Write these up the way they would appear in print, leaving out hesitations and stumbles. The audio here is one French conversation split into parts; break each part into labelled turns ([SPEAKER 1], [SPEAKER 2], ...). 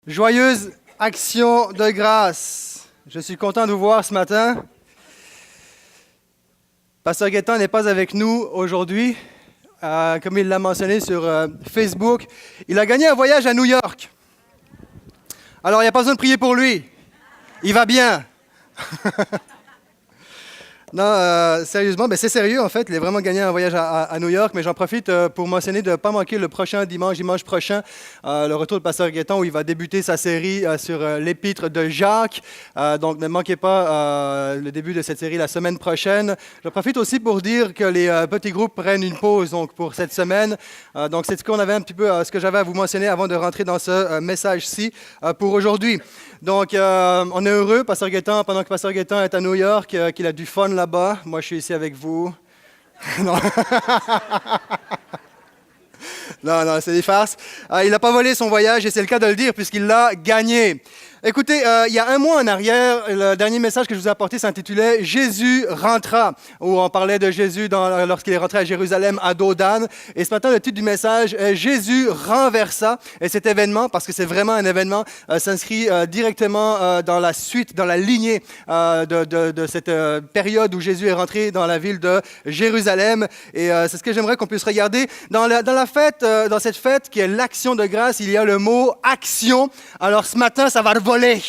[SPEAKER 1] Joyeuse action de grâce. Je suis content de vous voir ce matin. Pasteur Gaétan n'est pas avec nous aujourd'hui. Comme il l'a mentionné sur Facebook, il a gagné un voyage à New York. Alors, il n'y a pas besoin de prier pour lui. Il va bien. Non, sérieusement, c'est sérieux en fait. Il a vraiment gagné un voyage à New York, mais j'en profite pour mentionner de ne pas manquer le prochain dimanche prochain, le retour de Pasteur Gaétan où il va débuter sa série sur l'épître de Jacques. Donc ne manquez pas le début de cette série la semaine prochaine. J'en profite aussi pour dire que les petits groupes prennent une pause donc, pour cette semaine. Donc c'est ce qu'on avait un petit peu, ce que j'avais à vous mentionner avant de rentrer dans ce message-ci pour aujourd'hui. Donc, on est heureux, Pasteur Gaétan, pendant que Pasteur Gaétan est à New York, qu'il a du fun là-bas. Moi, je suis ici avec vous. Non, non, c'est des farces. Il n'a pas volé son voyage, et c'est le cas de le dire, puisqu'il l'a gagné. Écoutez, il y a un mois en arrière, le dernier message que je vous ai apporté s'intitulait « Jésus rentra », où on parlait de Jésus lorsqu'il est rentré à Jérusalem, à dos d'âne. Et ce matin, le titre du message est « Jésus renversa ». Et cet événement, parce que c'est vraiment un événement, s'inscrit directement dans la suite, dans la lignée de cette période où Jésus est rentré dans la ville de Jérusalem. Et c'est ce que j'aimerais qu'on puisse regarder. Dans cette fête qui est l'action de grâce, il y a le mot « action ». Alors ce matin, ça va voler.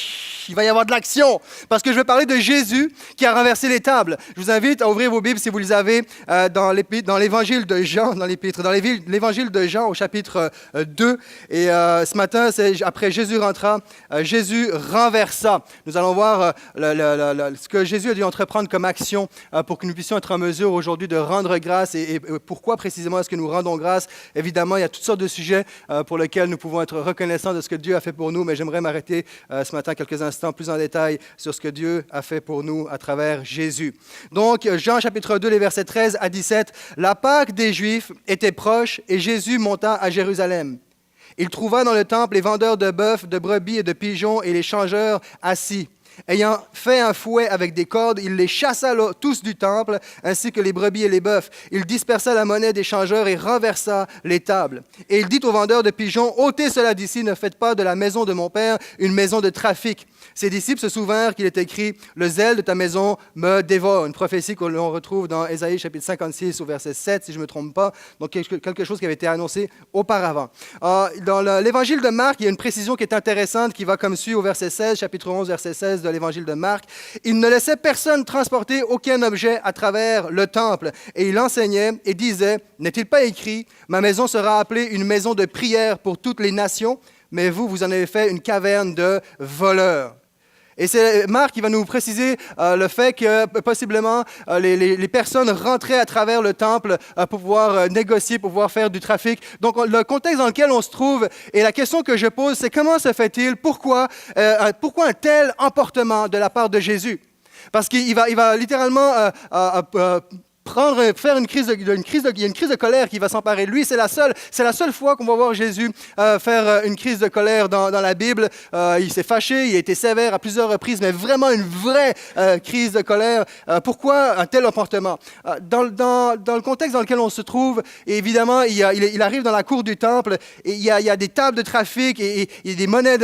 [SPEAKER 1] Il va y avoir de l'action, parce que je vais parler de Jésus qui a renversé les tables. Je vous invite à ouvrir vos Bibles, si vous les avez, dans l'évangile de Jean, dans l'évangile de Jean au chapitre 2. Et ce matin, c'est après Jésus rentra, Jésus renversa. Nous allons voir ce que Jésus a dû entreprendre comme action pour que nous puissions être en mesure aujourd'hui de rendre grâce. Et pourquoi précisément est-ce que nous rendons grâce? Évidemment, il y a toutes sortes de sujets pour lesquels nous pouvons être reconnaissants de ce que Dieu a fait pour nous, mais j'aimerais m'arrêter ce matin quelques instants plus en détail sur ce que Dieu a fait pour nous à travers Jésus. Donc, Jean chapitre 2, les versets 13 à 17, « La Pâque des Juifs était proche et Jésus monta à Jérusalem. Il trouva dans le temple les vendeurs de bœufs, de brebis et de pigeons et les changeurs assis. Ayant fait un fouet avec des cordes, il les chassa tous du temple, ainsi que les brebis et les bœufs. Il dispersa la monnaie des changeurs et renversa les tables. Et il dit aux vendeurs de pigeons, « Ôtez cela d'ici, ne faites pas de la maison de mon Père une maison de trafic. » Ses disciples se souvinrent qu'il est écrit, « Le zèle de ta maison me dévore. » Une prophétie que l'on retrouve dans Ésaïe chapitre 56 au verset 7, si je ne me trompe pas. Donc quelque chose qui avait été annoncé auparavant. Dans l'évangile de Marc, il y a une précision qui est intéressante qui va comme suit au verset 16, chapitre 11, verset 16 de l'évangile de Marc. Il ne laissait personne transporter aucun objet à travers le temple. Et il enseignait et disait, « N'est-il pas écrit, ma maison sera appelée une maison de prière pour toutes les nations, mais vous en avez fait une caverne de voleurs. » Et c'est Marc qui va nous préciser le fait que possiblement les personnes rentraient à travers le temple pour pouvoir négocier, pour pouvoir faire du trafic. Donc le contexte dans lequel on se trouve et la question que je pose, c'est comment se fait-il, pourquoi un tel emportement de la part de Jésus? Parce qu'il va littéralement faire il y a une crise de colère qui va s'emparer de lui. C'est la seule fois qu'on va voir Jésus faire une crise de colère dans la Bible. Il s'est fâché, il a été sévère à plusieurs reprises, mais vraiment une vraie crise de colère. Pourquoi un tel comportement? Dans le contexte dans lequel on se trouve, évidemment, il arrive dans la cour du temple et il y a des tables de trafic et il y a des monnaies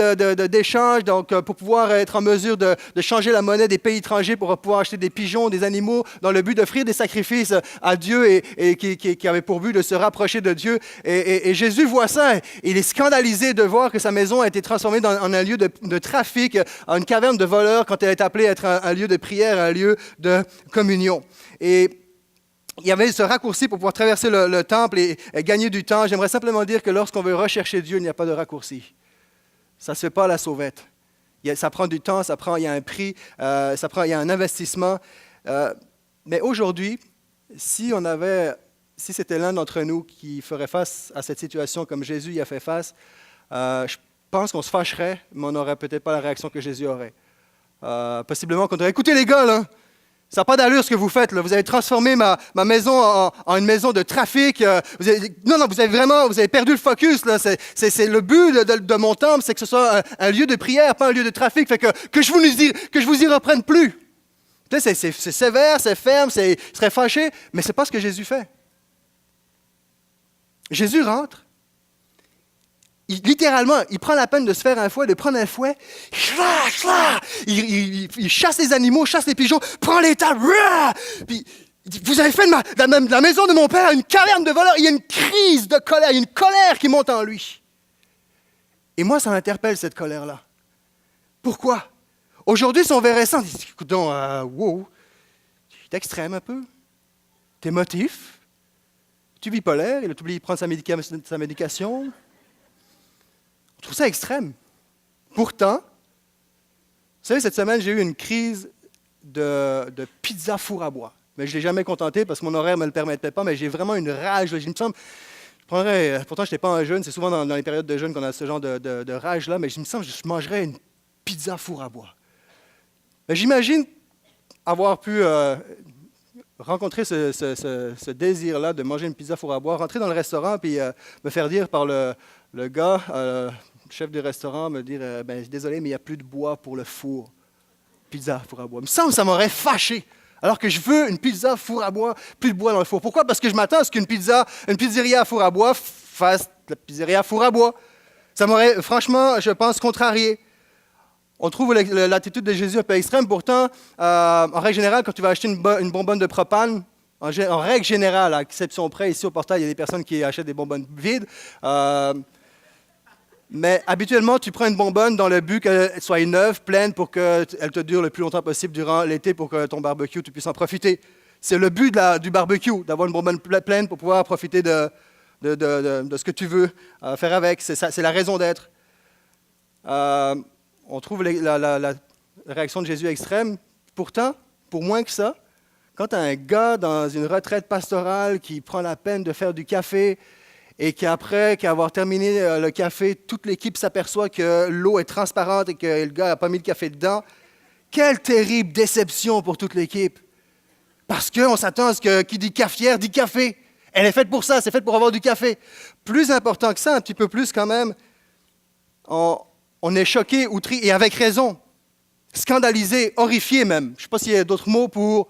[SPEAKER 1] d'échange donc, pour pouvoir être en mesure de changer la monnaie des pays étrangers pour pouvoir acheter des pigeons, des animaux, dans le but d'offrir des sacrifices à Dieu et qui avait pour but de se rapprocher de Dieu. Et Jésus voit ça, il est scandalisé de voir que sa maison a été transformée en un lieu de trafic, en une caverne de voleurs, quand elle est appelée à être un lieu de prière, un lieu de communion. Et il y avait ce raccourci pour pouvoir traverser le temple et gagner du temps. J'aimerais simplement dire que lorsqu'on veut rechercher Dieu, il n'y a pas de raccourci. Ça ne se fait pas à la sauvette. Ça prend du temps, il y a un prix, il y a un investissement. Mais aujourd'hui, si c'était l'un d'entre nous qui ferait face à cette situation comme Jésus y a fait face, je pense qu'on se fâcherait, mais on n'aurait peut-être pas la réaction que Jésus aurait. Possiblement qu'on dirait, écoutez les gars, là, ça n'a pas d'allure ce que vous faites, là. Vous avez transformé ma maison en une maison de trafic. Vous avez perdu le focus. Là. C'est le but de mon temple, c'est que ce soit un lieu de prière, pas un lieu de trafic. Fait que je vous y reprenne plus. C'est sévère, c'est ferme, il serait fâché, mais ce n'est pas ce que Jésus fait. Jésus rentre littéralement, il prend la peine de se faire un fouet, de prendre un fouet. Il chasse les animaux, chasse les pigeons, prend les tables. Puis, vous avez fait de la maison de mon père une caverne de voleurs. Il y a une crise de colère, il y a une colère qui monte en lui. Et moi, ça m'interpelle, cette colère-là. Pourquoi? Aujourd'hui, si on verrait ça, on dit, écoute donc, wow, tu es extrême un peu. Tu es émotif. Tu es bipolaire, il a oublié de prendre sa médication. On trouve ça extrême. Pourtant, vous savez, cette semaine, j'ai eu une crise de pizza four à bois. Mais je ne l'ai jamais contenté parce que mon horaire ne me le permettait pas, mais j'ai vraiment une rage. Il me semble, pourtant, je n'étais pas un jeûne, c'est souvent dans les périodes de jeûne qu'on a ce genre de rage-là, mais il me semble que je mangerais une pizza four à bois. Mais j'imagine avoir pu rencontrer ce désir-là de manger une pizza four à bois, rentrer dans le restaurant puis me faire dire par le gars, le chef du restaurant, me dire désolé, mais il n'y a plus de bois pour le four. Pizza four à bois. Il me semble que ça m'aurait fâché. Alors que je veux une pizza four à bois, plus de bois dans le four. Pourquoi? Parce que je m'attends à ce qu'une pizzeria à four à bois fasse la pizzeria à four à bois. Ça m'aurait, franchement, je pense, contrarié. On trouve l'attitude de Jésus un peu extrême. Pourtant, en règle générale, quand tu vas acheter une bonbonne de propane, en règle générale, à exception près, ici au portail, il y a des personnes qui achètent des bonbonnes vides. Mais habituellement, tu prends une bonbonne dans le but qu'elle soit neuve, pleine, pour qu'elle te dure le plus longtemps possible durant l'été pour que ton barbecue, tu puisses en profiter. C'est le but du barbecue, d'avoir une bonbonne pleine pour pouvoir profiter de ce que tu veux faire avec. C'est la raison d'être. On trouve la réaction de Jésus extrême. Pourtant, pour moins que ça, quand tu as un gars dans une retraite pastorale qui prend la peine de faire du café et qu'après avoir terminé le café, toute l'équipe s'aperçoit que l'eau est transparente et que le gars n'a pas mis le café dedans, quelle terrible déception pour toute l'équipe. Parce qu'on s'attend à ce que qui dit cafetière dit café. Elle est faite pour ça, c'est faite pour avoir du café. Plus important que ça, un petit peu plus quand même, on est choqué, outré, et avec raison, scandalisé, horrifié même. Je ne sais pas s'il y a d'autres mots pour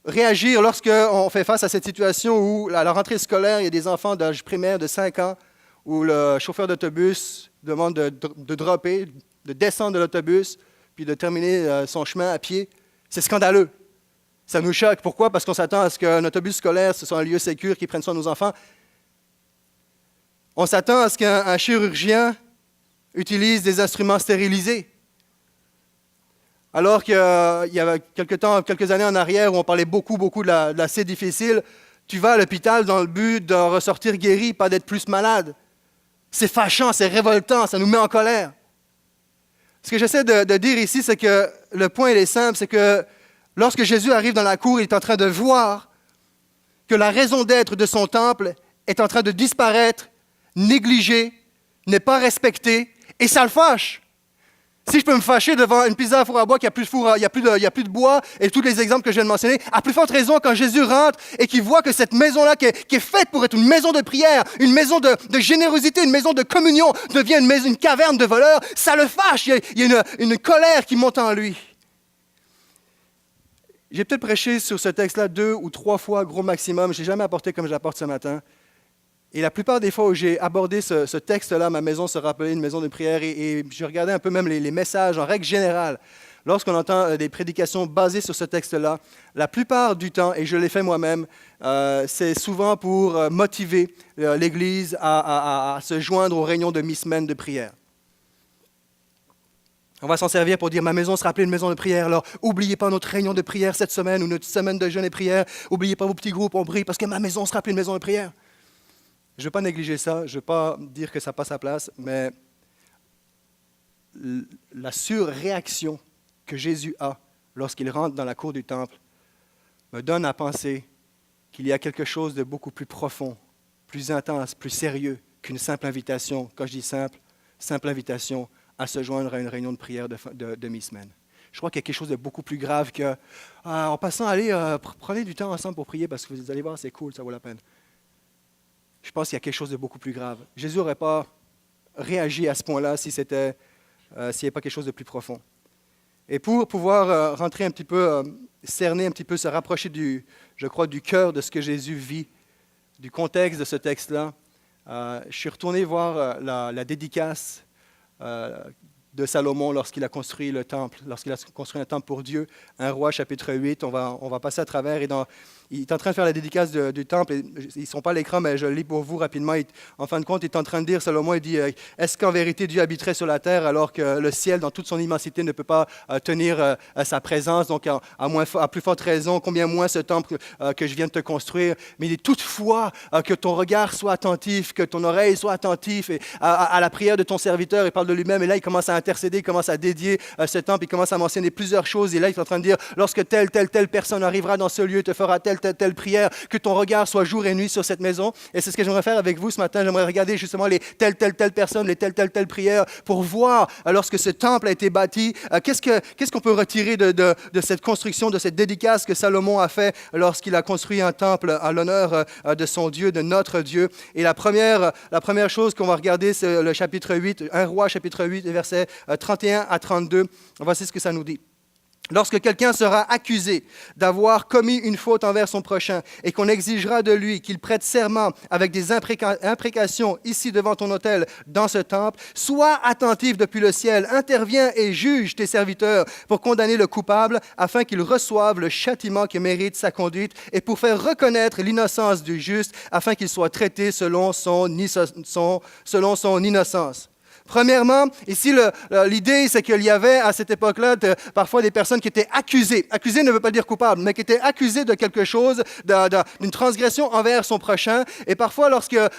[SPEAKER 1] réagir lorsqu'on fait face à cette situation où, à la rentrée scolaire, il y a des enfants d'âge primaire de 5 ans, où le chauffeur d'autobus demande de dropper, de descendre de l'autobus, puis de terminer son chemin à pied. C'est scandaleux. Ça nous choque. Pourquoi? Parce qu'on s'attend à ce qu'un autobus scolaire, ce soit un lieu sécure qui prenne soin de nos enfants. On s'attend à ce qu'un chirurgien utilise des instruments stérilisés. Alors qu'il y a quelques années en arrière, où on parlait beaucoup de la C difficile, tu vas à l'hôpital dans le but de ressortir guéri, pas d'être plus malade. C'est fâchant, c'est révoltant, ça nous met en colère. Ce que j'essaie de dire ici, c'est que le point il est simple, c'est que lorsque Jésus arrive dans la cour, il est en train de voir que la raison d'être de son temple est en train de disparaître, négligée, n'est pas respectée, et ça le fâche. Si je peux me fâcher devant une pizza à four à bois qui a plus de bois, et tous les exemples que je viens de mentionner, à plus forte raison quand Jésus rentre et qu'il voit que cette maison-là, qui est faite pour être une maison de prière, une maison de générosité, une maison de communion, devient une caverne de voleurs, ça le fâche. Il y a une colère qui monte en lui. J'ai peut-être prêché sur ce texte-là 2 ou 3 fois, gros maximum. Je ne l'ai jamais apporté comme je l'apporte ce matin. Et la plupart des fois où j'ai abordé ce texte-là, ma maison se rappelait une maison de prière, et je regardais un peu même les messages en règle générale. Lorsqu'on entend des prédications basées sur ce texte-là, la plupart du temps, et je l'ai fait moi-même, c'est souvent pour motiver l'Église à se joindre aux réunions de mi-semaine de prière. On va s'en servir pour dire, ma maison sera appelée une maison de prière. Alors, n'oubliez pas notre réunion de prière cette semaine ou notre semaine de jeûne et prière. N'oubliez pas vos petits groupes, on prie parce que ma maison sera appelée une maison de prière. Je ne veux pas négliger ça, je ne veux pas dire que ça n'a pas sa place, mais la surréaction que Jésus a lorsqu'il rentre dans la cour du temple me donne à penser qu'il y a quelque chose de beaucoup plus profond, plus intense, plus sérieux qu'une simple invitation. Quand je dis simple invitation à se joindre à une réunion de prière de mi-semaine. Je crois qu'il y a quelque chose de beaucoup plus grave que en passant, allez, prenez du temps ensemble pour prier parce que vous allez voir, c'est cool, ça vaut la peine. Je pense qu'il y a quelque chose de beaucoup plus grave. Jésus n'aurait pas réagi à ce point-là s'il n'y avait pas quelque chose de plus profond. Et pour pouvoir rentrer un petit peu, cerner un petit peu, se rapprocher du cœur de ce que Jésus vit, du contexte de ce texte-là, Je suis retourné voir la dédicace de Salomon lorsqu'il a construit le temple, lorsqu'il a construit un temple pour Dieu. 1 Roi, chapitre 8, on va passer à travers. Il est en train de faire la dédicace du temple. Ils ne sont pas à l'écran, mais je le lis pour vous rapidement. En fin de compte, il est en train de dire, Salomon, il dit, est-ce qu'en vérité Dieu habiterait sur la terre alors que le ciel, dans toute son immensité, ne peut pas tenir sa présence? Donc, à plus forte raison, combien moins ce temple que je viens de te construire. Mais il dit toutefois que ton regard soit attentif, que ton oreille soit attentive à la prière de ton serviteur. Il parle de lui-même. Et là, il commence à intercéder, il commence à dédier ce temple. Il commence à mentionner plusieurs choses. Et là, il est en train de dire, lorsque telle personne arrivera dans ce lieu, te fera telle prière, que ton regard soit jour et nuit sur cette maison. Et c'est ce que j'aimerais faire avec vous ce matin. J'aimerais regarder justement les telle personne, les telle prière, pour voir, lorsque ce temple a été bâti, qu'est-ce qu'on peut retirer de cette construction, de cette dédicace que Salomon a fait lorsqu'il a construit un temple à l'honneur de son Dieu, de notre Dieu. Et la première chose qu'on va regarder, c'est le chapitre 8, 1 Roi, chapitre 8, versets 31 à 32. Voici ce que ça nous dit. Lorsque quelqu'un sera accusé d'avoir commis une faute envers son prochain et qu'on exigera de lui qu'il prête serment avec des imprécations ici devant ton autel dans ce temple, sois attentif depuis le ciel, interviens et juge tes serviteurs pour condamner le coupable afin qu'il reçoive le châtiment qui mérite sa conduite et pour faire reconnaître l'innocence du juste afin qu'il soit traité selon son innocence. Premièrement, ici, l'idée, c'est qu'il y avait à cette époque-là parfois des personnes qui étaient accusées. Accusées ne veut pas dire coupable, mais qui étaient accusées de quelque chose, d'une transgression envers son prochain. Et parfois,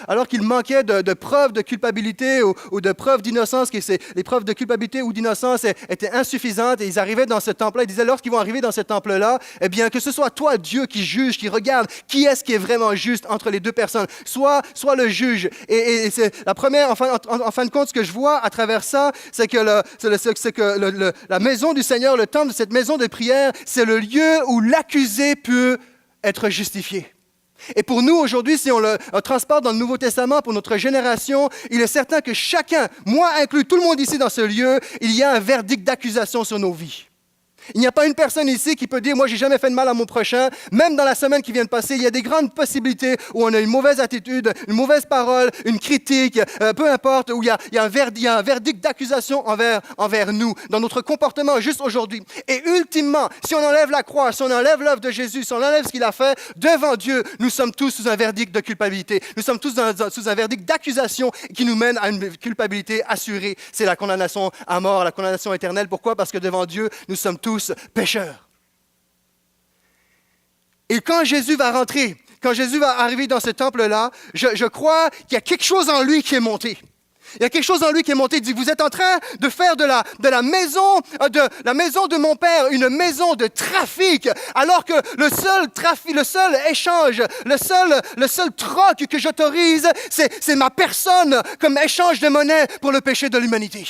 [SPEAKER 1] alors qu'il manquait de preuves de culpabilité ou de preuves d'innocence, les preuves de culpabilité ou d'innocence étaient insuffisantes, et ils arrivaient dans ce temple-là, ils disaient, lorsqu'ils vont arriver dans ce temple-là, eh bien, que ce soit toi, Dieu, qui juge, qui regarde qui est-ce qui est vraiment juste entre les deux personnes. Sois le juge. Et c'est la première, en fin de compte, ce que je vois à travers ça, c'est que la maison du Seigneur, le temple de cette maison de prière, c'est le lieu où l'accusé peut être justifié. Et pour nous, aujourd'hui, si on le transporte dans le Nouveau Testament, pour notre génération, il est certain que chacun, moi inclus, tout le monde ici dans ce lieu, il y a un verdict d'accusation sur nos vies. Il n'y a pas une personne ici qui peut dire « Moi, j'ai jamais fait de mal à mon prochain ». Même dans la semaine qui vient de passer, il y a des grandes possibilités où on a une mauvaise attitude, une mauvaise parole, une critique, peu importe, où il y a un verdict d'accusation envers nous, dans notre comportement juste aujourd'hui. Et ultimement, si on enlève la croix, si on enlève l'œuvre de Jésus, si on enlève ce qu'il a fait, devant Dieu, nous sommes tous sous un verdict de culpabilité. Nous sommes tous sous un verdict d'accusation qui nous mène à une culpabilité assurée. C'est la condamnation à mort, la condamnation éternelle. Pourquoi? Parce que devant Dieu, nous sommes tous pécheurs. Et quand Jésus va arriver dans ce temple-là, je crois qu'il y a quelque chose en lui qui est monté. Il y a quelque chose en lui qui est monté. Il dit, vous êtes en train de faire de la maison de mon père une maison de trafic, alors que le seul échange, le seul troc que j'autorise, c'est ma personne comme échange de monnaie pour le péché de l'humanité.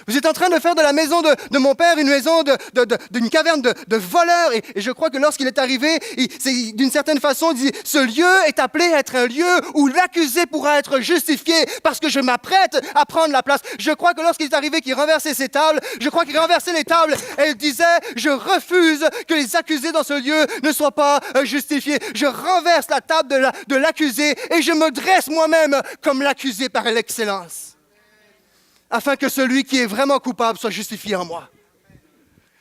[SPEAKER 1] Vous êtes en train de faire de la maison de mon père une maison d'une caverne de voleurs. Et je crois que lorsqu'il est arrivé, d'une certaine façon, il dit, ce lieu est appelé à être un lieu où l'accusé pourra être justifié parce que je m'apprête à prendre la place. Je crois que lorsqu'il est arrivé, qu'il renversait ses tables, je crois qu'il renversait les tables et il disait, je refuse que les accusés dans ce lieu ne soient pas justifiés. Je renverse la table de l'accusé et je me dresse moi-même comme l'accusé par l'excellence, afin que celui qui est vraiment coupable soit justifié en moi.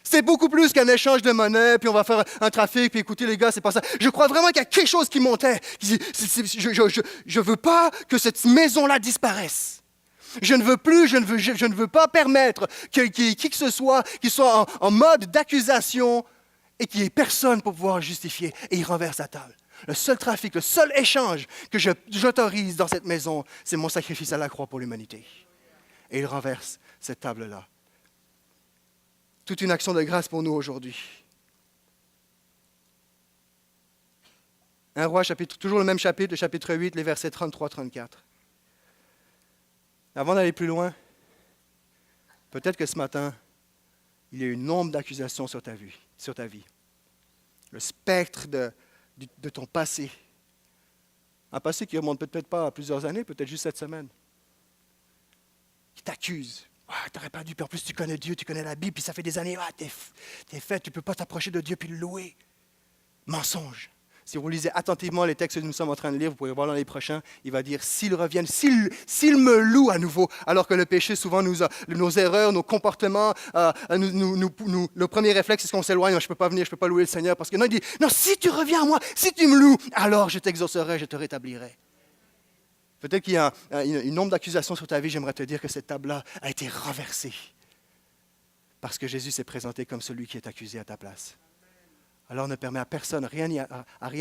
[SPEAKER 1] C'est beaucoup plus qu'un échange de monnaie, puis on va faire un trafic, puis écoutez les gars, c'est pas ça. Je crois vraiment qu'il y a quelque chose qui montait. Je ne veux pas que cette maison-là disparaisse. Je ne veux pas permettre qu'il y ait qui que ce soit qui soit en mode d'accusation et qu'il n'y ait personne pour pouvoir justifier. Et il renverse la table. Le seul trafic, le seul échange que j'autorise dans cette maison, c'est mon sacrifice à la croix pour l'humanité. Et il renverse cette table-là. Toute une action de grâce pour nous aujourd'hui. 1 Roi, toujours le même chapitre, le chapitre 8, les versets 33-34. Avant d'aller plus loin, peut-être que ce matin, il y a une ombre d'accusation sur ta vie. Le spectre de ton passé. Un passé qui ne remonte peut-être pas à plusieurs années, peut-être juste cette semaine. Qui t'accuse. Tu n'aurais pas dû, puis en plus tu connais Dieu, tu connais la Bible, puis ça fait des années, t'es fait, tu ne peux pas t'approcher de Dieu puis le louer. Mensonge. Si vous lisez attentivement les textes que nous sommes en train de lire, vous pouvez voir dans les prochains, il va dire s'ils reviennent, s'ils me louent à nouveau, alors que le péché, souvent, nos erreurs, nos comportements, le premier réflexe, c'est qu'on s'éloigne, je ne peux pas venir, je ne peux pas louer le Seigneur, parce que non, il dit, non, si tu reviens à moi, si tu me loues, alors je t'exaucerai, je te rétablirai. Peut-être qu'il y a une nombre d'accusations sur ta vie, j'aimerais te dire que cette table-là a été renversée, parce que Jésus s'est présenté comme celui qui est accusé à ta place. Alors ne permets à personne, à rien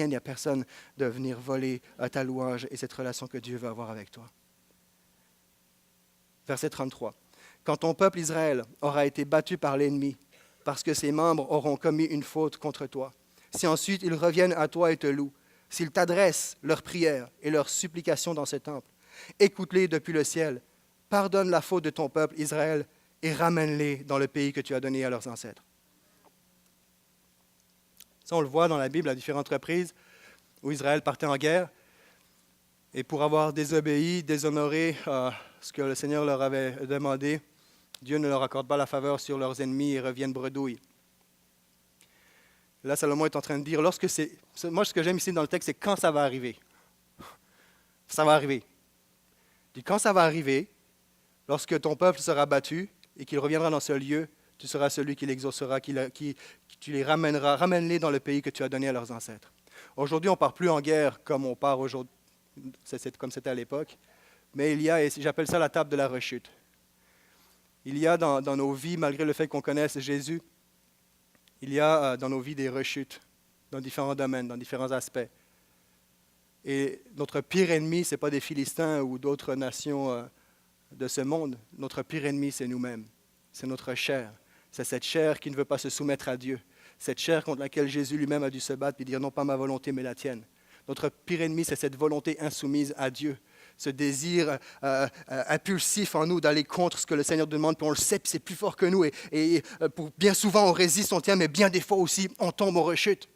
[SPEAKER 1] ni à personne de venir voler ta louange et cette relation que Dieu veut avoir avec toi. Verset 33. Quand ton peuple Israël aura été battu par l'ennemi, parce que ses membres auront commis une faute contre toi, si ensuite ils reviennent à toi et te louent, s'ils t'adressent leurs prières et leurs supplications dans ce temple, écoute-les depuis le ciel, pardonne la faute de ton peuple Israël et ramène-les dans le pays que tu as donné à leurs ancêtres. Ça, on le voit dans la Bible à différentes reprises où Israël partait en guerre. Et pour avoir désobéi, déshonoré ce que le Seigneur leur avait demandé, Dieu ne leur accorde pas la faveur sur leurs ennemis et reviennent bredouilles. Là, Salomon est en train de dire, moi, ce que j'aime ici dans le texte, c'est quand ça va arriver. Ça va arriver. Il dit, quand ça va arriver, lorsque ton peuple sera battu et qu'il reviendra dans ce lieu, tu seras celui qui l'exaucera, tu les ramèneras, ramène-les dans le pays que tu as donné à leurs ancêtres. Aujourd'hui, on ne part plus en guerre comme on part aujourd'hui, comme c'était à l'époque, mais il y a, et j'appelle ça la table de la rechute. Il y a dans nos vies, malgré le fait qu'on connaisse Jésus, il y a dans nos vies des rechutes, dans différents domaines, dans différents aspects. Et notre pire ennemi, ce n'est pas des Philistins ou d'autres nations de ce monde. Notre pire ennemi, c'est nous-mêmes. C'est notre chair. C'est cette chair qui ne veut pas se soumettre à Dieu. Cette chair contre laquelle Jésus lui-même a dû se battre et dire non pas ma volonté mais la tienne. Notre pire ennemi, c'est cette volonté insoumise à Dieu. Ce désir impulsif en nous d'aller contre ce que le Seigneur demande, puis on le sait, puis c'est plus fort que nous. Et pour bien souvent, on résiste, on tient, mais bien des fois aussi, on tombe, on rechute.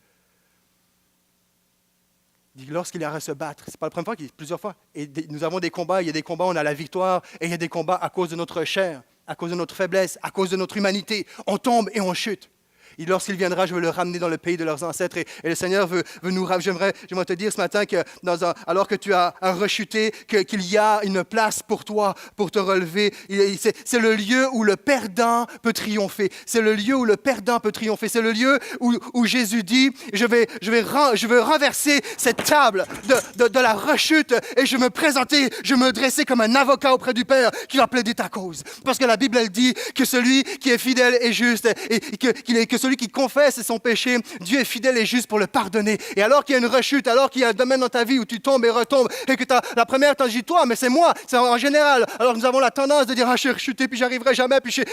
[SPEAKER 1] Lorsqu'il a à se battre, ce n'est pas la première fois, plusieurs fois. Et nous avons des combats, il y a des combats où on a la victoire, et il y a des combats à cause de notre chair, à cause de notre faiblesse, à cause de notre humanité. On tombe et on chute. Et lorsqu'il viendra, je veux le ramener dans le pays de leurs ancêtres. Et le Seigneur veut nous ramener. J'aimerais te dire ce matin que alors que tu as rechuté, qu'il y a une place pour toi, pour te relever. C'est le lieu où le perdant peut triompher. C'est le lieu où le perdant peut triompher. C'est le lieu où Jésus dit, je veux renverser cette table de la rechute et je me dresser comme un avocat auprès du Père qui va plaider ta cause. Parce que la Bible, elle dit que celui qui est fidèle et juste et que celui qui confesse son péché, Dieu est fidèle et juste pour le pardonner. Et alors qu'il y a une rechute, alors qu'il y a un domaine dans ta vie où tu tombes et retombes, et que la première, tu dis toi, mais c'est moi, c'est en général. Alors nous avons la tendance de dire, j'ai rechuté, puis j'arriverai jamais, puis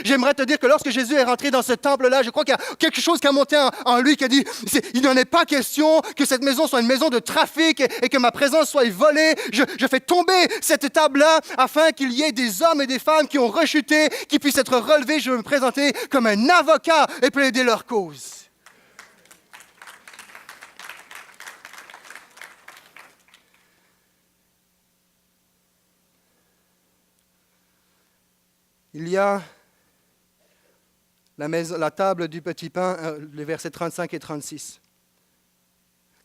[SPEAKER 1] j'aimerais te dire que lorsque Jésus est rentré dans ce temple-là, je crois qu'il y a quelque chose qui a monté en lui, qui a dit, il n'en est pas question que cette maison soit une maison de trafic et que ma présence soit volée. Je fais tomber cette table-là afin qu'il y ait des hommes et des femmes qui ont rechuté, qui puissent être relevés. Je veux me présenter comme un avocat et plaider leur cause. Il y a la table du petit pain, les versets 35 et 36.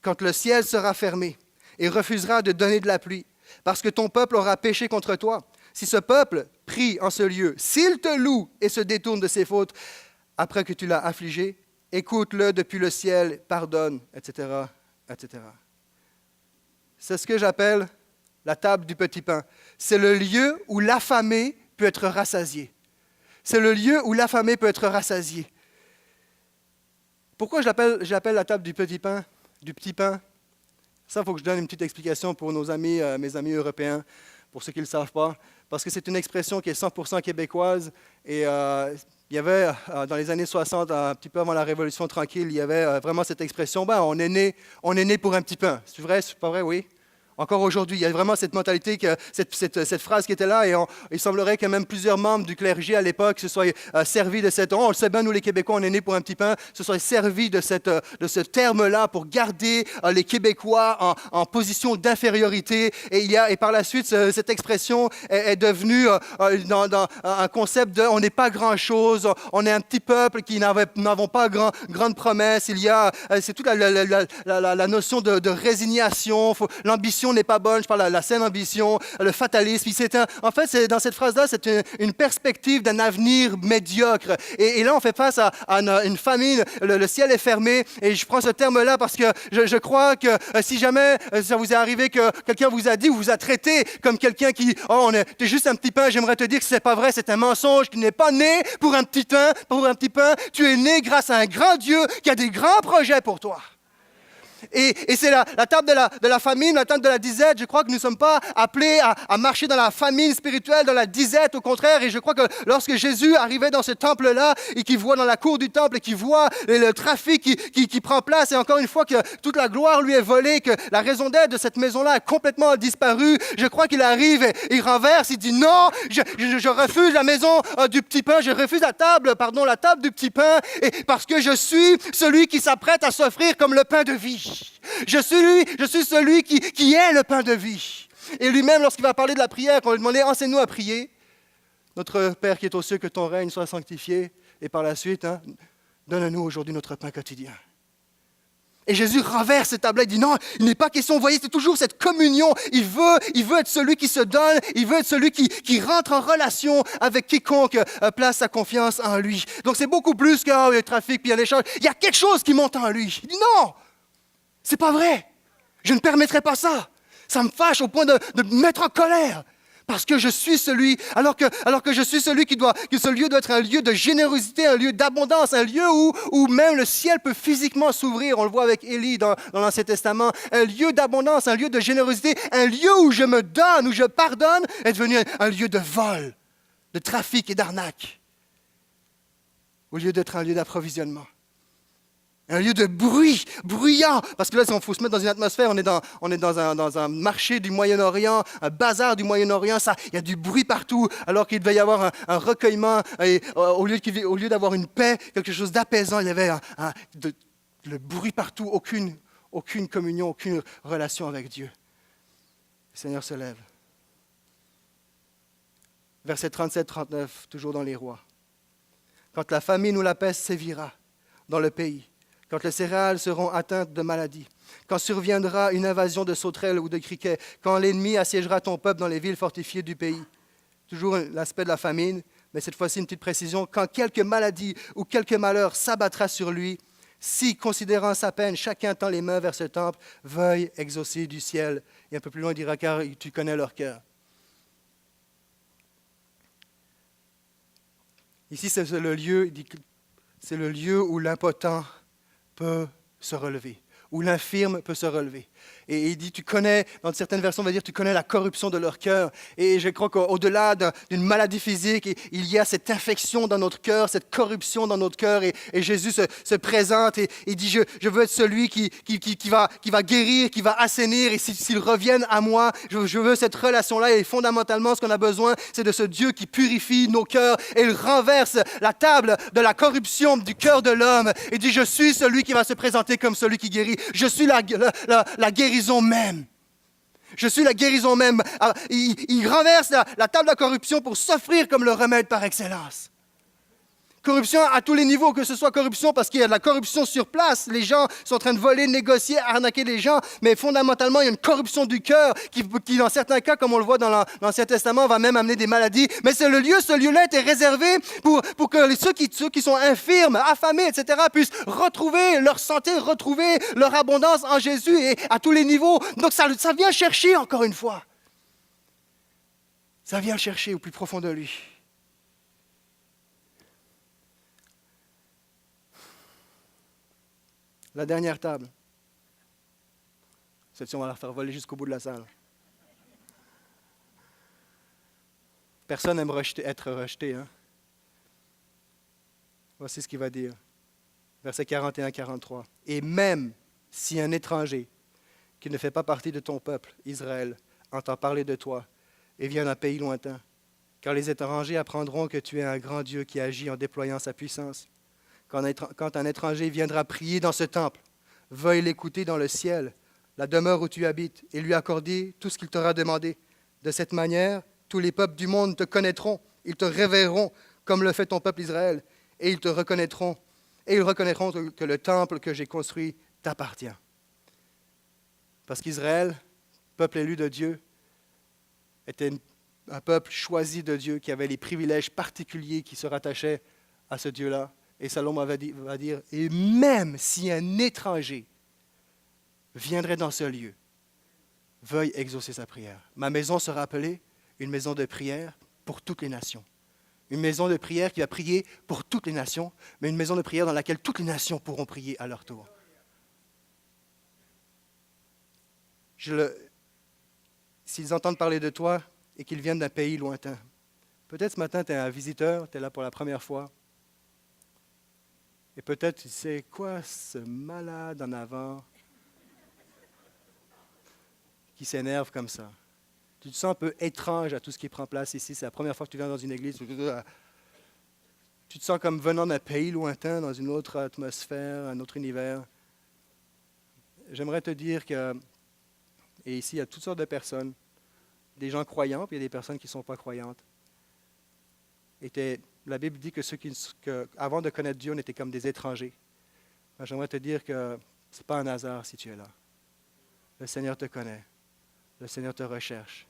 [SPEAKER 1] Quand le ciel sera fermé et refusera de donner de la pluie, parce que ton peuple aura péché contre toi, si ce peuple prie en ce lieu, s'il te loue et se détourne de ses fautes, après que tu l'as affligé, écoute-le depuis le ciel, pardonne, etc., etc. C'est ce que j'appelle la table du petit pain. C'est le lieu où l'affamé peut être rassasié. C'est le lieu où l'affamé peut être rassasié. Pourquoi j'appelle la table du petit pain, Ça, il faut que je donne une petite explication pour nos amis, mes amis européens, pour ceux qui ne le savent pas, parce que c'est une expression qui est 100% québécoise et il y avait, dans les années 60, un petit peu avant la Révolution tranquille, il y avait vraiment cette expression, on est né pour un petit pain. C'est vrai, c'est pas vrai, oui? Encore aujourd'hui, il y a vraiment cette mentalité, cette phrase qui était là, et il semblerait que même plusieurs membres du clergé à l'époque se soient servis de cette... On le sait bien, nous les Québécois, on est nés pour un petit pain, se soient servis de ce terme-là pour garder les Québécois en position d'infériorité. Et par la suite, cette expression est devenue dans un concept de on n'est pas grand-chose, on est un petit peuple qui n'avons pas grande promesse. C'est toute la notion de résignation, l'ambition n'est pas bonne, je parle de la saine ambition, le fatalisme. En fait, dans cette phrase-là, c'est une perspective d'un avenir médiocre. Et là, on fait face à une famine, le ciel est fermé, et je prends ce terme-là parce que je crois que si jamais ça vous est arrivé que quelqu'un vous a dit ou vous a traité comme quelqu'un qui, t'es juste un petit pain, j'aimerais te dire que c'est pas vrai, c'est un mensonge, tu n'es pas né pour un petit pain, tu es né grâce à un grand Dieu qui a des grands projets pour toi. Et c'est la table de la famine, la table de la disette. Je crois que nous ne sommes pas appelés à marcher dans la famine spirituelle, dans la disette, au contraire. Et je crois que lorsque Jésus arrivait dans ce temple-là et qu'il voit dans la cour du temple et qu'il voit le trafic qui prend place, et encore une fois que toute la gloire lui est volée, que la raison d'être de cette maison-là a complètement disparu, je crois qu'il arrive et il renverse, il dit non, je refuse la maison du petit pain, je refuse la table du petit pain, et parce que je suis celui qui s'apprête à s'offrir comme le pain de vie. Je suis celui qui est le pain de vie. Et lui-même, lorsqu'il va parler de la prière, quand on lui demandait « Enseigne-nous à prier », notre Père qui est aux cieux, que ton règne soit sanctifié, et par la suite, donne-nous aujourd'hui notre pain quotidien. Et Jésus renverse cette table-là, il dit non, il n'est pas question, vous voyez, c'est toujours cette communion. Il veut être celui qui se donne, il veut être celui qui rentre en relation avec quiconque place sa confiance en lui. Donc c'est beaucoup plus que le trafic, puis il y a l'échange. Il y a quelque chose qui monte en lui. Il dit non! C'est pas vrai. Je ne permettrai pas ça. Ça me fâche au point de me mettre en colère. Parce que je suis celui, alors que je suis celui que ce lieu doit être un lieu de générosité, un lieu d'abondance, un lieu où même le ciel peut physiquement s'ouvrir. On le voit avec Élie dans l'Ancien Testament. Un lieu d'abondance, un lieu de générosité, un lieu où je me donne, où je pardonne, est devenu un lieu de vol, de trafic et d'arnaque. Au lieu d'être un lieu d'approvisionnement. Un lieu de bruit, bruyant. Parce que là, il faut se mettre dans une atmosphère, on est dans un marché du Moyen-Orient, un bazar du Moyen-Orient, il y a du bruit partout, alors qu'il devait y avoir un recueillement. Et, au lieu d'avoir une paix, quelque chose d'apaisant, il y avait le bruit partout, aucune communion, aucune relation avec Dieu. Le Seigneur se lève. Verset 37-39, toujours dans les Rois. Quand la famine ou la peste sévira dans le pays, quand les céréales seront atteintes de maladies, quand surviendra une invasion de sauterelles ou de criquets, quand l'ennemi assiégera ton peuple dans les villes fortifiées du pays. Toujours l'aspect de la famine, mais cette fois-ci une petite précision. Quand quelque maladie ou quelque malheur s'abattra sur lui, si, considérant sa peine, chacun tend les mains vers ce temple, veuille exaucer du ciel. Et un peu plus loin, il dira, car tu connais leur cœur. Ici, c'est le lieu où l'impotent peut se relever, où l'infirme peut se relever. Et il dit, tu connais, dans certaines versions, on va dire, tu connais la corruption de leur cœur. Et je crois qu'au-delà d'une maladie physique, il y a cette infection dans notre cœur, cette corruption dans notre cœur. Et Jésus se présente et il dit, je veux être celui qui va guérir, qui va assainir. Et s'ils reviennent à moi, je veux cette relation-là. Et fondamentalement, ce qu'on a besoin, c'est de ce Dieu qui purifie nos cœurs. Et il renverse la table de la corruption du cœur de l'homme. Et dit, je suis celui qui va se présenter comme celui qui guérit. Je suis la guérison même. Je suis la guérison même. Il renverse la table de la corruption pour s'offrir comme le remède par excellence. Corruption à tous les niveaux, que ce soit corruption parce qu'il y a de la corruption sur place, les gens sont en train de voler, négocier, arnaquer les gens, mais fondamentalement, il y a une corruption du cœur qui dans certains cas, comme on le voit dans l'Ancien Testament, va même amener des maladies. Mais ce lieu-là était réservé pour que ceux qui sont infirmes, affamés, etc., puissent retrouver leur santé, retrouver leur abondance en Jésus et à tous les niveaux. Donc ça vient chercher, encore une fois. Ça vient chercher au plus profond de lui. La dernière table. Celle-ci, on va la faire voler jusqu'au bout de la salle. Personne n'aime être rejeté. Hein? Voici ce qu'il va dire. Versets 41-43. Et même si un étranger qui ne fait pas partie de ton peuple, Israël, entend parler de toi et vient d'un pays lointain. Car les étrangers apprendront que tu es un grand Dieu qui agit en déployant sa puissance. Quand un étranger viendra prier dans ce temple, veuille l'écouter dans le ciel, la demeure où tu habites, et lui accorder tout ce qu'il t'aura demandé. De cette manière, tous les peuples du monde te connaîtront, ils te révéreront comme le fait ton peuple Israël, et ils reconnaîtront que le temple que j'ai construit t'appartient. Parce qu'Israël, peuple élu de Dieu, était un peuple choisi de Dieu qui avait les privilèges particuliers qui se rattachaient à ce Dieu-là. Et Salomon va dire, et même si un étranger viendrait dans ce lieu, veuille exaucer sa prière. Ma maison sera appelée une maison de prière pour toutes les nations. Une maison de prière qui va prier pour toutes les nations, mais une maison de prière dans laquelle toutes les nations pourront prier à leur tour. S'ils entendent parler de toi et qu'ils viennent d'un pays lointain, peut-être ce matin tu es un visiteur, tu es là pour la première fois, et peut-être tu sais quoi ce malade en avant qui s'énerve comme ça. Tu te sens un peu étrange à tout ce qui prend place ici. C'est la première fois que tu viens dans une église. Tu te sens comme venant d'un pays lointain, dans une autre atmosphère, un autre univers. J'aimerais te dire que, et ici il y a toutes sortes de personnes, des gens croyants, puis il y a des personnes qui ne sont pas croyantes. La Bible dit que ceux avant de connaître Dieu, on était comme des étrangers. Alors, j'aimerais te dire que ce n'est pas un hasard si tu es là. Le Seigneur te connaît. Le Seigneur te recherche.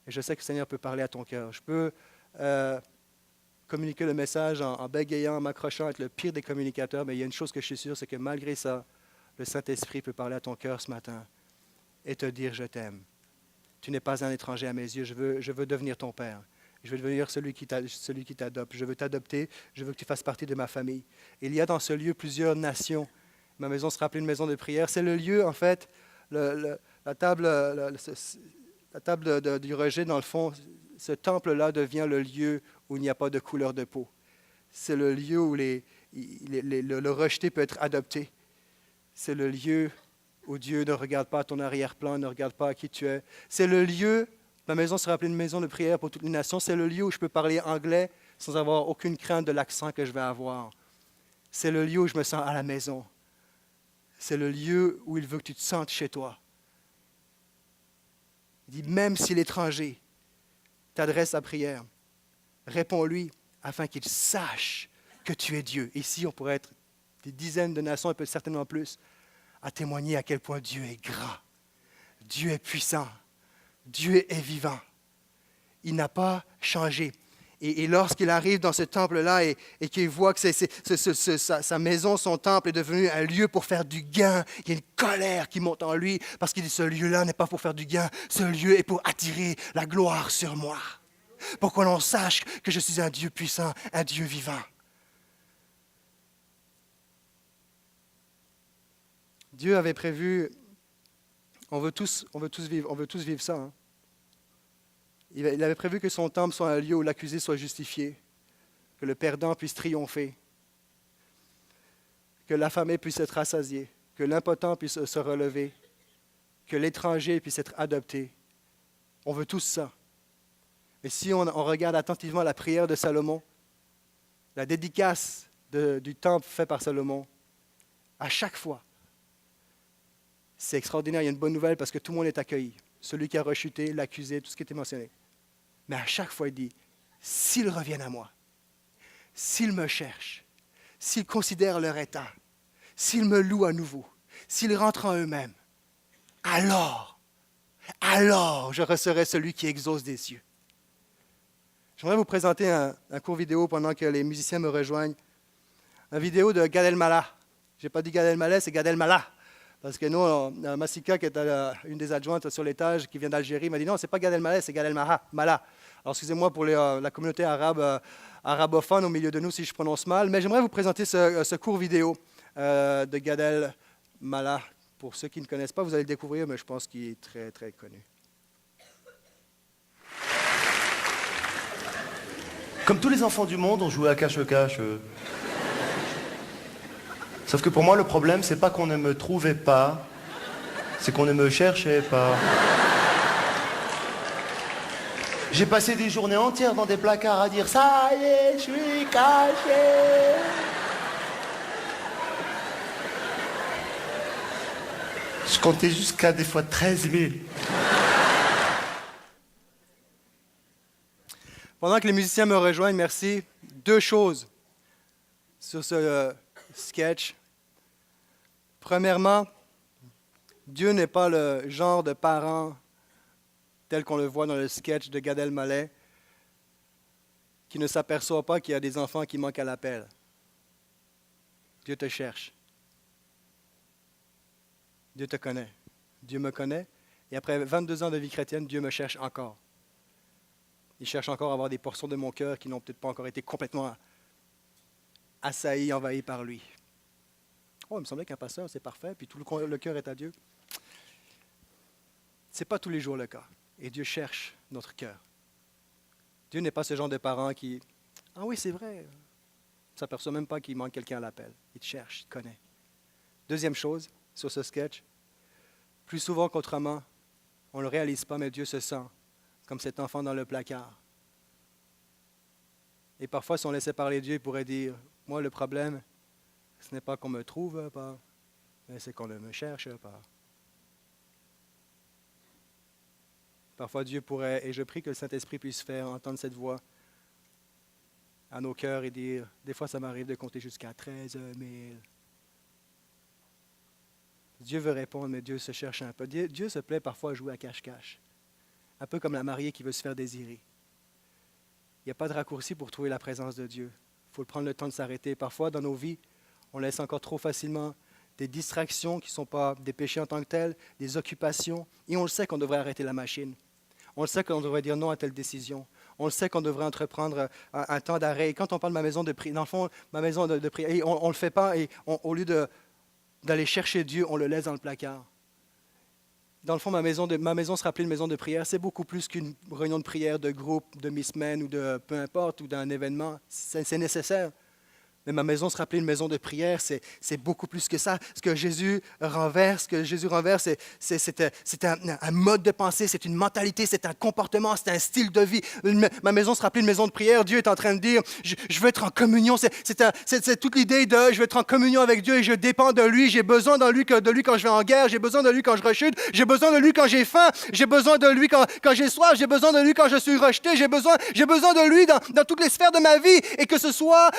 [SPEAKER 1] Et je sais que le Seigneur peut parler à ton cœur. Je peux communiquer le message en bégayant, en m'accrochant, être le pire des communicateurs, mais il y a une chose que je suis sûr, c'est que malgré ça, le Saint-Esprit peut parler à ton cœur ce matin et te dire « Je t'aime. Tu n'es pas un étranger à mes yeux. Je veux devenir ton Père. Je veux devenir celui qui t'adopte. Je veux t'adopter. Je veux que tu fasses partie de ma famille. » Il y a dans ce lieu plusieurs nations. Ma maison sera appelée une maison de prière. C'est le lieu, en fait, la table du rejet, dans le fond, ce temple-là devient le lieu où il n'y a pas de couleur de peau. C'est le lieu où le rejeté peut être adopté. C'est le lieu où Dieu ne regarde pas à ton arrière-plan, ne regarde pas à qui tu es. C'est le lieu, ma maison sera appelée une maison de prière pour toutes les nations, c'est le lieu où je peux parler anglais sans avoir aucune crainte de l'accent que je vais avoir. C'est le lieu où je me sens à la maison. C'est le lieu où il veut que tu te sentes chez toi. Il dit, même si l'étranger t'adresse sa prière, réponds-lui afin qu'il sache que tu es Dieu. Ici, on pourrait être des dizaines de nations, et peut-être certainement plus, à témoigner à quel point Dieu est grand, Dieu est puissant, Dieu est vivant. Il n'a pas changé. Et lorsqu'il arrive dans ce temple-là et qu'il voit que sa maison, son temple est devenu un lieu pour faire du gain, il y a une colère qui monte en lui parce qu'il dit ce lieu-là n'est pas pour faire du gain, ce lieu est pour attirer la gloire sur moi. Pour que l'on sache que je suis un Dieu puissant, un Dieu vivant. Dieu avait prévu, on veut tous vivre ça, hein. Il avait prévu que son temple soit un lieu où l'accusé soit justifié, que le perdant puisse triompher, que l'affamé puisse être rassasié, que l'impotent puisse se relever, que l'étranger puisse être adopté. On veut tous ça. Mais si on regarde attentivement la prière de Salomon, la dédicace du temple fait par Salomon, à chaque fois, c'est extraordinaire, il y a une bonne nouvelle parce que tout le monde est accueilli. Celui qui a rechuté, l'accusé, tout ce qui était mentionné. Mais à chaque fois, il dit, s'ils reviennent à moi, s'ils me cherchent, s'ils considèrent leur état, s'ils me louent à nouveau, s'ils rentrent en eux-mêmes, alors je serai celui qui exauce des cieux. J'aimerais vous présenter un court vidéo pendant que les musiciens me rejoignent. Une vidéo de Gad Elmaleh. Je n'ai pas dit Gad Elmaleh, c'est Gad Elmaleh. Parce que nous, Massika, qui est une des adjointes sur l'étage, qui vient d'Algérie, m'a dit non, c'est pas Gad Elmaleh, c'est Gad Elmaleh. Alors, excusez-moi pour la communauté arabophone au milieu de nous si je prononce mal, mais j'aimerais vous présenter ce court vidéo de Gad Elmaleh. Pour ceux qui ne connaissent pas, vous allez le découvrir, mais je pense qu'il est très, très connu.
[SPEAKER 2] Comme tous les enfants du monde, on jouait à cache-cache. Sauf que pour moi, le problème, c'est pas qu'on ne me trouvait pas, C'est qu'on ne me cherchait pas. J'ai passé des journées entières dans des placards à dire « Ça y est, je suis caché !» Je comptais jusqu'à des fois 13 000.
[SPEAKER 1] Pendant que les musiciens me rejoignent, merci, 2 choses sur ce sketch. Premièrement, Dieu n'est pas le genre de parent tel qu'on le voit dans le sketch de Gad Elmaleh, qui ne s'aperçoit pas qu'il y a des enfants qui manquent à l'appel. Dieu te cherche. Dieu te connaît. Dieu me connaît. Et après 22 ans de vie chrétienne, Dieu me cherche encore. Il cherche encore à avoir des portions de mon cœur qui n'ont peut-être pas encore été complètement assaillies, envahies par lui. Oh, il me semblait qu'un pasteur, c'est parfait, puis tout le cœur est à Dieu. Ce n'est pas tous les jours le cas. Et Dieu cherche notre cœur. Dieu n'est pas ce genre de parent qui, « Ah oui, c'est vrai. » Il ne s'aperçoit même pas qu'il manque quelqu'un à l'appel. Il te cherche, il te connaît. Deuxième chose, sur ce sketch, plus souvent qu'autrement, on ne le réalise pas, mais Dieu se sent comme cet enfant dans le placard. Et parfois, si on laissait parler Dieu, il pourrait dire, « Moi, le problème, ce n'est pas qu'on me trouve pas, mais c'est qu'on ne me cherche pas. » Parfois, Dieu pourrait, et je prie que le Saint-Esprit puisse faire entendre cette voix à nos cœurs et dire, des fois, ça m'arrive de compter jusqu'à 13 000. Dieu veut répondre, mais Dieu se cherche un peu. Dieu se plaît parfois à jouer à cache-cache, un peu comme la mariée qui veut se faire désirer. Il n'y a pas de raccourci pour trouver la présence de Dieu. Il faut prendre le temps de s'arrêter. Parfois, dans nos vies, on laisse encore trop facilement des distractions qui ne sont pas des péchés en tant que tels, des occupations, et on le sait qu'on devrait arrêter la machine. On le sait qu'on devrait dire non à telle décision. On le sait qu'on devrait entreprendre un temps d'arrêt. Et quand on parle de ma maison de prière, dans le fond, ma maison de prière, on ne le fait pas, et au lieu d'aller chercher Dieu, on le laisse dans le placard. Dans le fond, ma maison sera appelée une maison de prière. C'est beaucoup plus qu'une réunion de prière de groupe, de mi-semaine ou de peu importe, ou d'un événement. C'est nécessaire. Mais ma maison sera appelée une maison de prière, c'est beaucoup plus que ça. Ce que Jésus renverse, c'est un mode de pensée, c'est une mentalité, c'est un comportement, c'est un style de vie. Ma maison sera appelée une maison de prière. Dieu est en train de dire, je veux être en communion. C'est toute l'idée de, je veux être en communion avec Dieu et je dépends de lui. J'ai besoin de lui quand je vais en guerre, j'ai besoin de lui quand je rechute, j'ai besoin de lui quand j'ai faim, j'ai besoin de lui quand j'ai soif, j'ai besoin de lui quand je suis rejeté, j'ai besoin de lui dans toutes les sphères de ma vie. Et que ce soit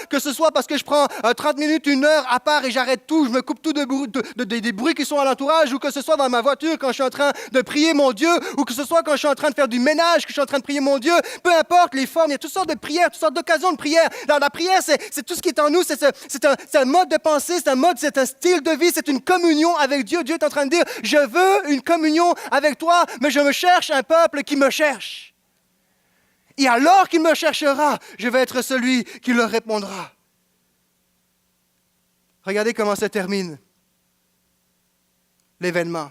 [SPEAKER 1] parce que je prends 30 minutes, 1 heure à part et j'arrête tout, je me coupe tout des bruits qui sont à l'entourage, ou que ce soit dans ma voiture quand je suis en train de prier mon Dieu, ou que ce soit quand je suis en train de faire du ménage, que je suis en train de prier mon Dieu, peu importe les formes, il y a toutes sortes de prières, toutes sortes d'occasions de prière. La prière, c'est tout ce qui est en nous, c'est un mode de pensée, c'est un style de vie, c'est une communion avec Dieu. Dieu est en train de dire, je veux une communion avec toi, mais je me cherche un peuple qui me cherche. Et alors qu'il me cherchera, je vais être celui qui leur répondra. Regardez comment se termine l'événement.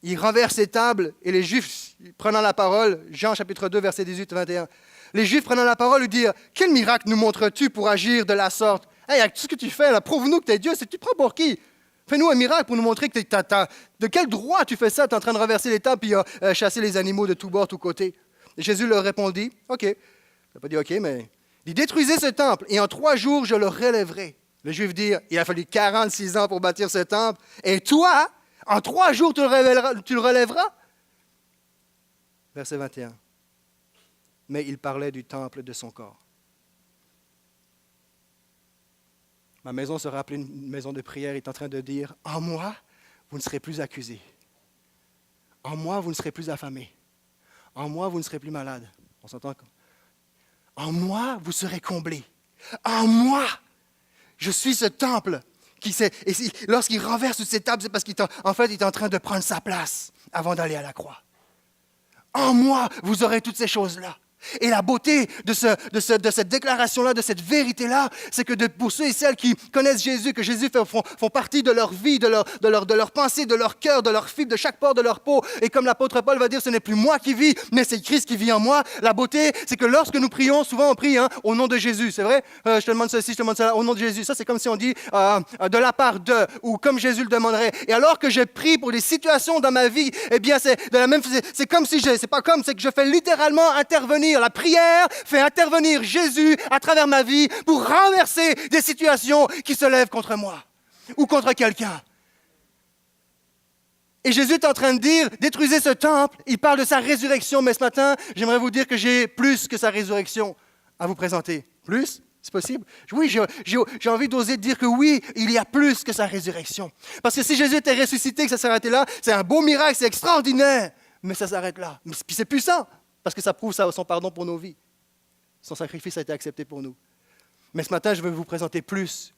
[SPEAKER 1] Il renverse ses tables et les Juifs prenant la parole, Jean chapitre 2, versets 18-21, les Juifs prenant la parole lui dirent, « Quel miracle nous montres-tu pour agir de la sorte? Hey, avec tout ce que tu fais, là, prouve-nous que tu es Dieu, tu te prends pour qui? Fais-nous un miracle pour nous montrer que de quel droit tu fais ça? Tu es en train de renverser les tables et chasser les animaux de tous bords, tous côtés. » Et Jésus leur répondit, « OK. » Il n'a pas dit « OK, mais... » Il dit, « Détruisez ce temple et en 3 jours, je le relèverai. » Les Juifs dirent, il a fallu 46 ans pour bâtir ce temple. Et toi, en 3 jours, tu le relèveras? Verset 21. Mais il parlait du temple de son corps. Ma maison sera appelée une maison de prière. Il est en train de dire, en moi, vous ne serez plus accusés. En moi, vous ne serez plus affamés. En moi, vous ne serez plus malades. On s'entend? En moi, vous serez comblés. En moi, je suis ce temple et lorsqu'il renverse toutes ces tables, c'est parce qu'il est en train de prendre sa place avant d'aller à la croix. En moi, vous aurez toutes ces choses-là. Et la beauté de cette déclaration-là, de cette vérité-là, c'est que pour ceux et celles qui connaissent Jésus, que Jésus font partie de leur vie, de leur pensée, de leur cœur, de leur fibre, de chaque pore de leur peau. Et comme l'apôtre Paul va dire, ce n'est plus moi qui vis, mais c'est Christ qui vit en moi. La beauté, c'est que lorsque nous prions, souvent on prie au nom de Jésus, c'est vrai? Je te demande ceci, je te demande cela, au nom de Jésus. Ça, c'est comme si on dit de la part de, ou comme Jésus le demanderait. Et alors que je prie pour des situations dans ma vie, eh bien, c'est comme si c'est que je fais littéralement intervenir. La prière fait intervenir Jésus à travers ma vie pour renverser des situations qui se lèvent contre moi ou contre quelqu'un. Et Jésus est en train de dire, détruisez ce temple. Il parle de sa résurrection, mais ce matin, j'aimerais vous dire que j'ai plus que sa résurrection à vous présenter. Plus? C'est possible? Oui, j'ai envie d'oser dire que oui, il y a plus que sa résurrection. Parce que si Jésus était ressuscité, que ça s'arrêtait là, c'est un beau miracle, c'est extraordinaire. Mais ça s'arrête là. Puis c'est puissant, parce que ça prouve son pardon pour nos vies. Son sacrifice a été accepté pour nous. Mais ce matin, je veux vous présenter plus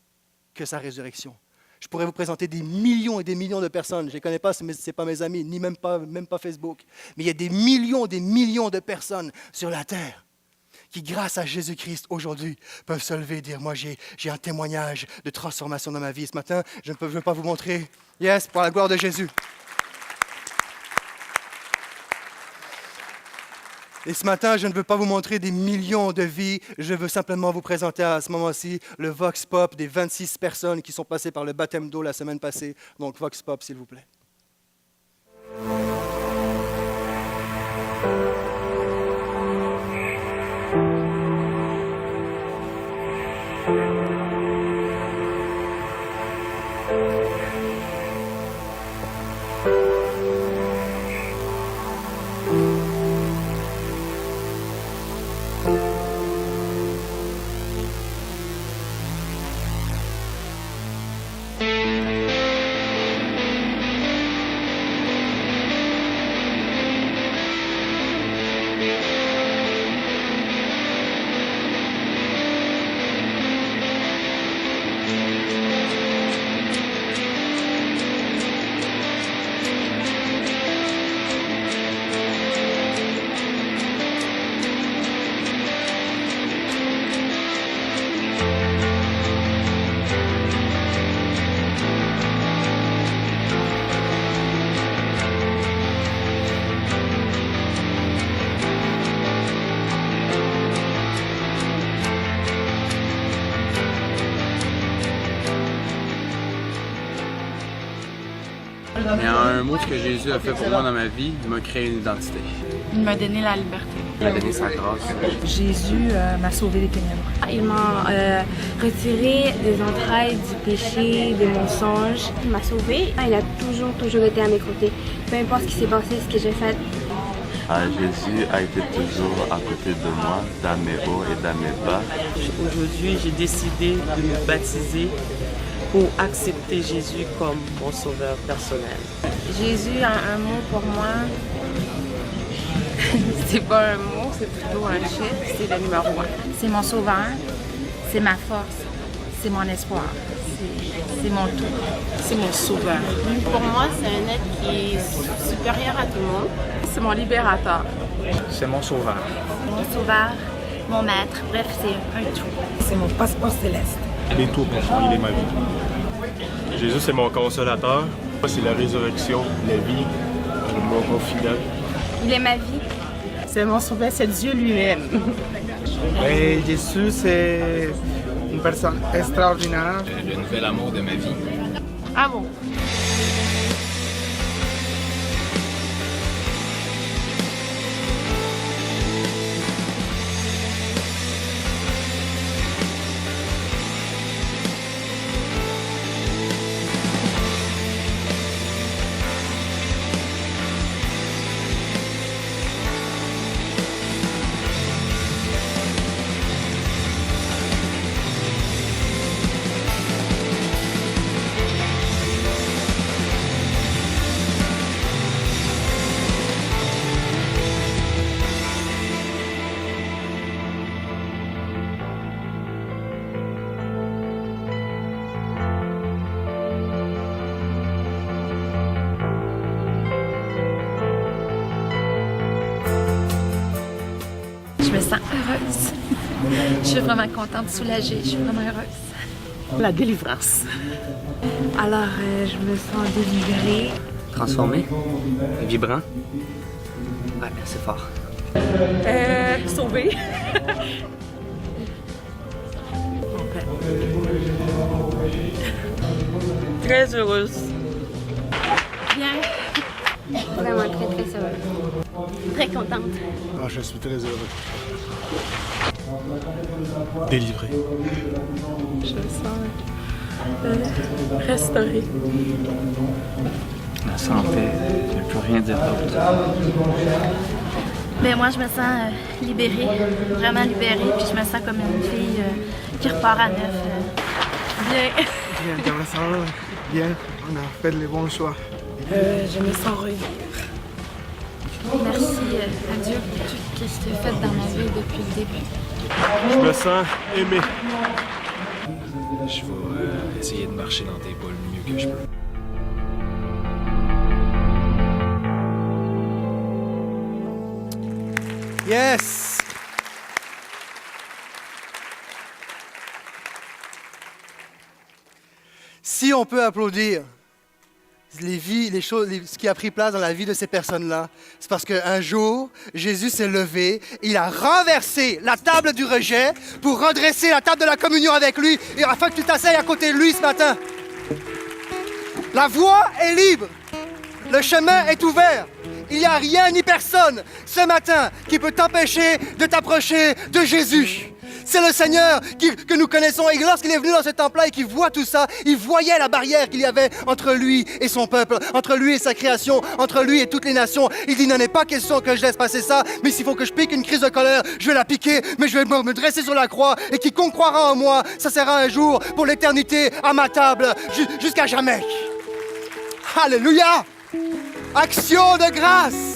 [SPEAKER 1] que sa résurrection. Je pourrais vous présenter des millions et des millions de personnes. Je ne les connais pas, ce n'est pas mes amis, ni même pas Facebook. Mais il y a des millions de personnes sur la terre qui, grâce à Jésus-Christ, aujourd'hui, peuvent se lever et dire, moi, j'ai un témoignage de transformation dans ma vie. Ce matin, je ne veux pas vous montrer. Yes, pour la gloire de Jésus. Et ce matin, je ne veux pas vous montrer des millions de vies, je veux simplement vous présenter à ce moment-ci le Vox Pop des 26 personnes qui sont passées par le baptême d'eau la semaine passée. Donc, Vox Pop, s'il vous plaît.
[SPEAKER 3] Il y a un mot que Jésus a fait pour moi dans ma vie, il m'a créé une identité.
[SPEAKER 4] Il m'a donné la liberté.
[SPEAKER 3] Il m'a donné sa grâce.
[SPEAKER 5] Jésus m'a sauvé des ténèbres.
[SPEAKER 6] Il m'a retiré des entrailles du péché, des mensonges. Il m'a sauvé. Il a toujours été à mes côtés. Peu importe ce qui s'est passé, ce que j'ai fait.
[SPEAKER 7] Jésus a été toujours à côté de moi, dans mes hauts et dans mes bas.
[SPEAKER 8] Aujourd'hui, j'ai décidé de me baptiser pour accepter Jésus comme mon sauveur personnel.
[SPEAKER 4] Jésus a un mot pour moi. C'est pas un mot, c'est plutôt un chiffre. C'est le numéro 1. C'est mon sauveur, c'est ma force, c'est mon espoir, c'est mon tout. C'est mon sauveur.
[SPEAKER 9] Pour moi, c'est un être qui est supérieur à tout le monde.
[SPEAKER 4] C'est mon libérateur.
[SPEAKER 10] C'est mon sauveur.
[SPEAKER 6] Mon sauveur, mon maître, bref, c'est un tout.
[SPEAKER 5] C'est mon passeport céleste.
[SPEAKER 10] Il est tout pour moi, il est ma vie. Jésus, c'est mon consolateur. C'est la résurrection, la vie, le mot fidèle.
[SPEAKER 6] Il est ma vie.
[SPEAKER 4] C'est mon sauveur, c'est Dieu lui-même.
[SPEAKER 11] Et Jésus, c'est une personne extraordinaire.
[SPEAKER 3] Le nouvel amour de ma vie.
[SPEAKER 4] Ah bon? me sens heureuse. Je suis vraiment contente, soulagée. Je suis vraiment heureuse.
[SPEAKER 8] La délivrance.
[SPEAKER 6] Alors, je me sens délivrée.
[SPEAKER 12] Transformé, vibrant. Ouais, c'est fort.
[SPEAKER 8] Sauvée. Très heureuse.
[SPEAKER 6] Bien. Vraiment très, très heureuse. Très contente.
[SPEAKER 11] Ah, je suis très heureux. Délivré.
[SPEAKER 8] Je me sens restaurée.
[SPEAKER 12] Je me sens en paix. Je ne peux rien dire d'autre.
[SPEAKER 4] Ben moi, je me sens libérée, vraiment libérée, puis je me sens comme une fille qui repart à neuf. Bien.
[SPEAKER 11] Bien, je me sens bien. On a fait les bons choix.
[SPEAKER 5] Je me sens revivre.
[SPEAKER 4] Merci à Dieu pour tout ce qu'il a fait dans ma vie depuis le début.
[SPEAKER 10] Je me sens aimé.
[SPEAKER 13] Je vais essayer de marcher dans tes pas le mieux que je peux.
[SPEAKER 1] Yes! Si on peut applaudir les choses, ce qui a pris place dans la vie de ces personnes-là, c'est parce qu'un jour, Jésus s'est levé, il a renversé la table du rejet pour redresser la table de la communion avec lui, et afin que tu t'asseyes à côté de lui ce matin. La voie est libre, le chemin est ouvert. Il n'y a rien ni personne ce matin qui peut t'empêcher de t'approcher de Jésus. C'est le Seigneur que nous connaissons. Et lorsqu'il est venu dans ce temple-là et qu'il voit tout ça, il voyait la barrière qu'il y avait entre lui et son peuple, entre lui et sa création, entre lui et toutes les nations. Il dit, il n'en est pas question que je laisse passer ça, mais s'il faut que je pique une crise de colère, je vais la piquer, mais je vais me dresser sur la croix. Et quiconque croira en moi, ça sera un jour pour l'éternité à ma table, jusqu'à jamais. Alléluia! Action de grâce!